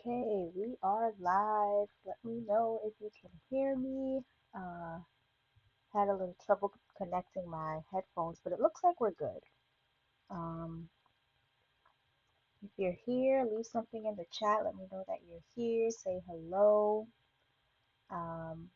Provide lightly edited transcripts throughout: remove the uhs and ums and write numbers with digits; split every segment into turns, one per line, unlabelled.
Okay, we are live. Let me know if you can hear me. Had a little trouble connecting my headphones, but it looks like we're good. Um, if you're here, leave something in the chat. Let me know that you're here. Say hello.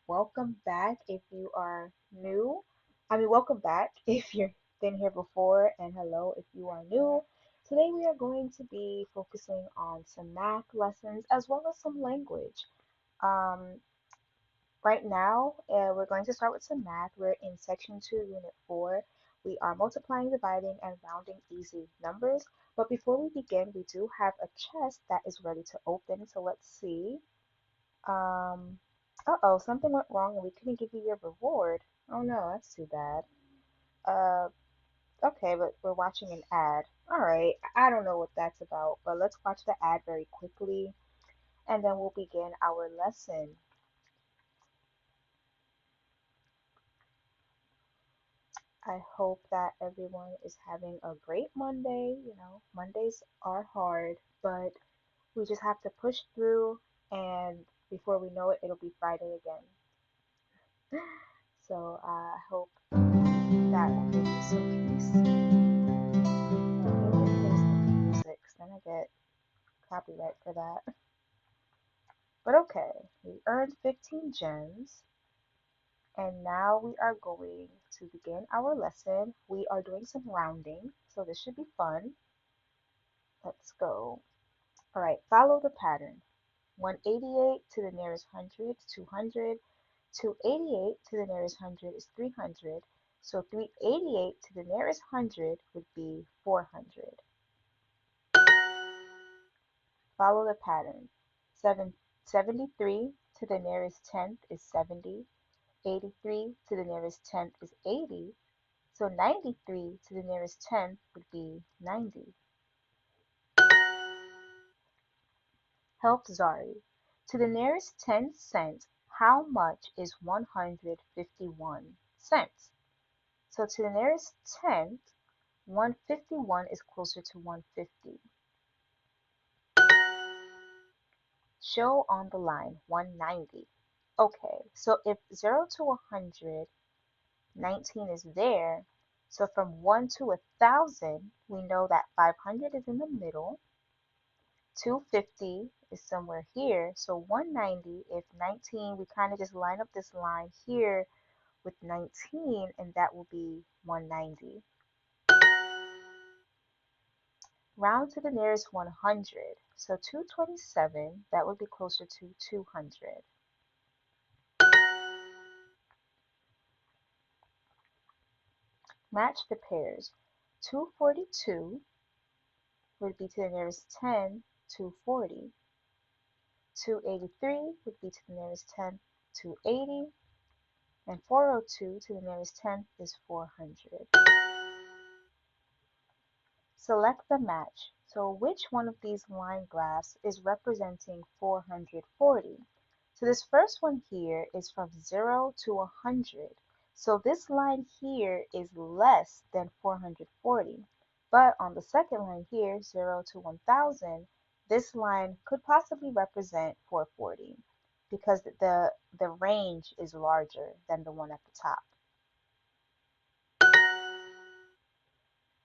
Welcome back if you are new. Welcome back if you've been here before, and hello if you are new. Today we are going to be focusing on some math lessons as well as some language. Um, Right now, we're going to start with some math. We're in section 2, unit 4. We are multiplying, dividing, and rounding easy numbers. But before we begin, we do have a chest that is ready to open. So let's see. Uh-oh, something went wrong and we couldn't give you your reward. Oh no, that's too bad. Uh, okay, but we're watching an ad. All right, I don't know what that's about, but let's watch the ad very quickly and then we'll begin our lesson. I hope that everyone is having a great Monday. You know, Mondays are hard, but we just have to push through, and before we know it, it'll be Friday again. So I hope that will give you some peace. Maybe it plays the music, 'cause then I get copyright for that. But okay, we earned 15 gems, and now we are going to begin our lesson. We are doing some rounding, so this should be fun. Let's go. All right, follow the pattern. 188 to the nearest hundred is 200. 288 to the nearest hundred is 300. So 388 to the nearest hundred would be 400. Follow the pattern. 73 to the nearest tenth is 70. 83 to the nearest tenth is 80. So 93 to the nearest tenth would be 90. Help Zari. To the nearest 10 cents, how much is 151 cents? So to the nearest tenth, 151 is closer to 150. Show on the line 190. Okay, so if 0 to 100, 19 is there. So from 1 to 1,000, we know that 500 is in the middle. 250 is somewhere here. So 190, if 19, we kind of just line up this line here with 19, and that will be 190. Round to the nearest 100. So 227, that would be closer to 200. Match the pairs. 242 would be to the nearest 10, 240. 283 would be to the nearest 10, 280. And 402 to the nearest tenth is 400. Select the match. So which one of these line graphs is representing 440? So this first one here is from 0 to 100. So this line here is less than 440. But on the second line here, 0 to 1000, this line could possibly represent 440 because the range is larger than the one at the top.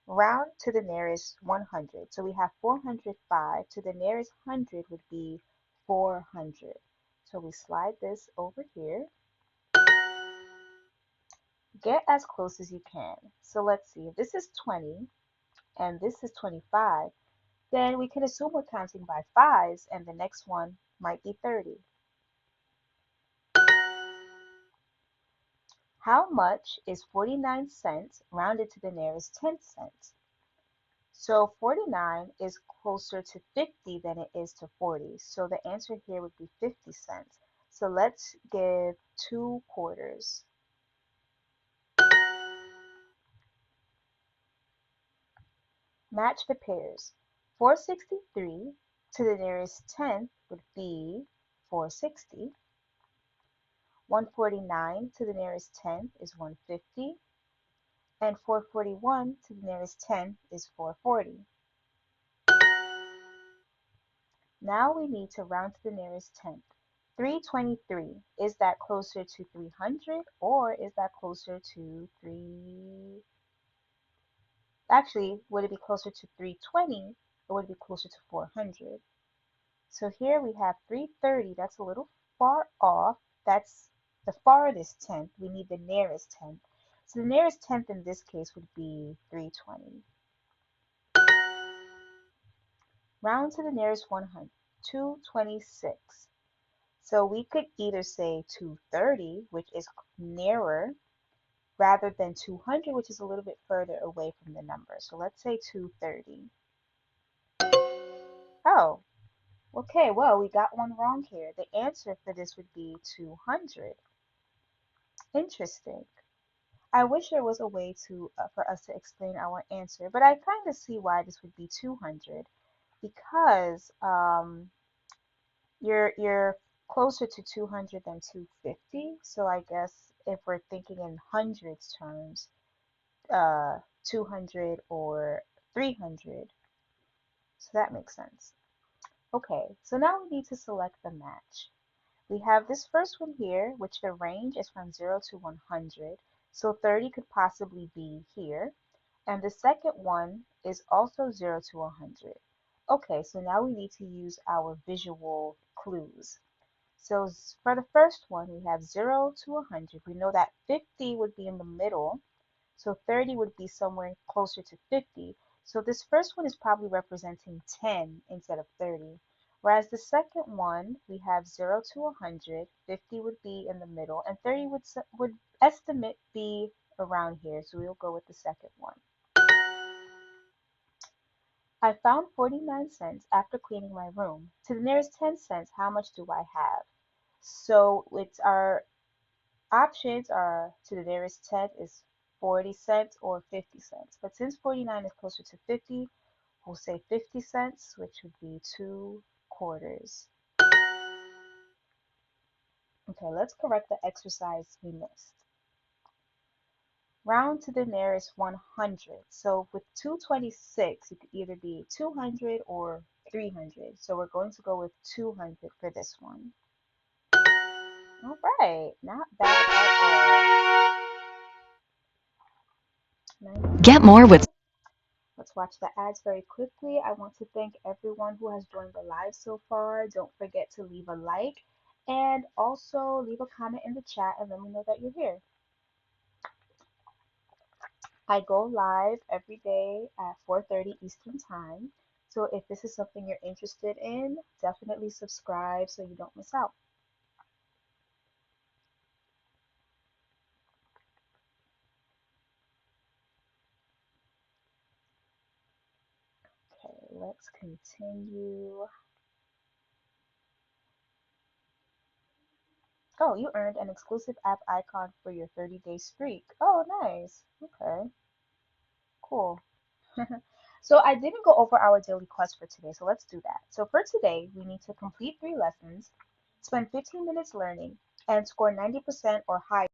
Round to the nearest 100. So we have 405. To the nearest 100 would be 400. So we slide this over here. Get as close as you can. So let's see, if this is 20 and this is 25, then we can assume we're counting by fives and the next one might be 30. How much is 49 cents rounded to the nearest 10 cents? So 49 is closer to 50 than it is to 40. So the answer here would be 50 cents. So let's give 2 quarters. Match the pairs. 463 to the nearest tenth would be 460. 149 to the nearest tenth is 150. And 441 to the nearest tenth is 440. Now we need to round to the nearest tenth. 323, is that closer to 300 or is that closer to 3? Actually, would it be closer to 320 or would it be closer to 400? So here we have 330, that's a little far off. That's the farthest tenth. We need the nearest tenth. So the nearest tenth in this case would be 320. Round to the nearest 100, 226. So we could either say 230, which is nearer, rather than 200, which is a little bit further away from the number. So let's say 230. Oh, okay, well, we got one wrong here. The answer for this would be 200. Interesting. I wish there was a way to for us to explain our answer, but I kind of see why this would be 200 because you're closer to 200 than 250. So I guess if we're thinking in hundreds terms, 200 or 300. So that makes sense. Okay, so now we need to select the match. We have this first one here, which the range is from 0 to 100. So 30 could possibly be here. And the second one is also 0 to 100. Okay, so now we need to use our visual clues. So for the first one, we have 0 to 100. We know that 50 would be in the middle, so 30 would be somewhere closer to 50. So this first one is probably representing 10 instead of 30. Whereas the second one, we have 0 to 100, 50 would be in the middle, and 30 would estimate be around here. So we'll go with the second one. I found 49 cents after cleaning my room. To the nearest 10 cents, how much do I have? So it's our options are to the nearest 10 is 40 cents or 50 cents. But since 49 is closer to 50, we'll say 50 cents, which would be 2 quarters. Okay, let's correct the exercise we missed. Round to the nearest 100. So with 226, it could either be 200 or 300. So we're going to go with 200 for this one. All right, not bad at all.
Get more with
Let's watch the ads very quickly. I want to thank everyone who has joined the live so far. Don't forget to leave a like and also leave a comment in the chat and let me know that you're here. I go live every day at 4:30 Eastern Time. So if this is something you're interested in, definitely subscribe so you don't miss out. Okay, let's continue. Oh, you earned an exclusive app icon for your 30-day streak. Oh, nice. Okay, cool. So I didn't go over our daily quest for today, so let's do that. So for today, we need to complete 3 lessons, spend 15 minutes learning, and score 90% or higher.